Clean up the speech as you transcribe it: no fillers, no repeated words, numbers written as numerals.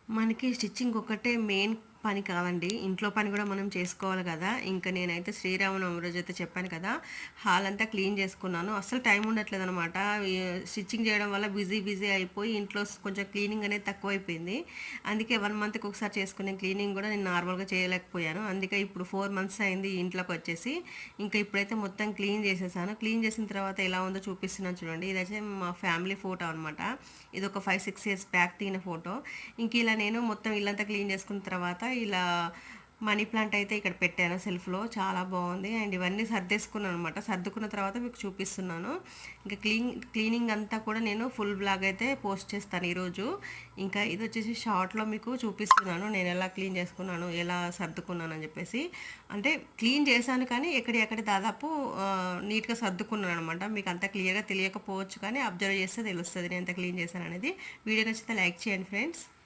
మనకి స్టిచ్చింగ్ ఒక్కటే మెయిన్ పని కాదండి. ఇంట్లో పని కూడా మనం చేసుకోవాలి కదా! ఇంక నేనైతే శ్రీరామనవమి రోజైతే చెప్పాను కదా! హాల్ అంతా క్లీన్ చేసుకున్నాను. అస్సలు టైం ఉండట్లేదనమాట. ఈ స్టిచ్చింగ్ చేయడం వల్ల బిజీ అయిపోయి ఇంట్లో కొంచెం క్లీనింగ్ అనేది తక్కువైపోయింది. అందుకే 1 మంత్‌కి ఒకసారి చేసుకునే క్లీనింగ్ కూడా నేను నార్మల్‌గా చేయలేకపోయాను. అందుకే ఇప్పుడు 4 మంత్స్ అయింది ఇంట్లోకొచ్చేసి. ఇంకా ఇప్పుడైతే మొత్తం క్లీన్ చేసేసాను. క్లీన్ చేసిన తర్వాత ఎలా ఉందో చూపిస్తున్నాను చూడండి. ఇదైతే మా ఫ్యామిలీ ఫోటో అనమాట. ఇదొక 5, 6 ఇయర్స్ బ్యాక్ దిగిన ఫోటో. ఇంక ఇలా నేను మొత్తం ఇల్లంతా క్లీన్ చేసుకున్న తర్వాత ఇలా మనీ ప్లాంట్ అయితే ఇక్కడ పెట్టాను సెల్ఫ్లో. చాలా బాగుంది. అండ్ ఇవన్నీ సర్దేసుకున్నాను అనమాట. సర్దుకున్న తర్వాత మీకు చూపిస్తున్నాను. ఇంకా క్లీనింగ్ అంతా కూడా నేను ఫుల్ బ్లాగ్ అయితే పోస్ట్ చేస్తాను ఈరోజు. ఇంకా ఇది వచ్చేసి షార్ట్లో మీకు చూపిస్తున్నాను నేను ఎలా క్లీన్ చేసుకున్నాను, ఎలా సర్దుకున్నాను అని చెప్పేసి. అంటే క్లీన్ చేశాను కానీ ఎక్కడ దాదాపు నీట్గా సర్దుకున్నాను అనమాట. మీకు అంత క్లియర్గా తెలియకపోవచ్చు కానీ అబ్జర్వ్ చేస్తే తెలుస్తుంది నేను ఎంత క్లీన్ చేశాను అనేది. వీడియో నచ్చితే లైక్ చేయండి ఫ్రెండ్స్.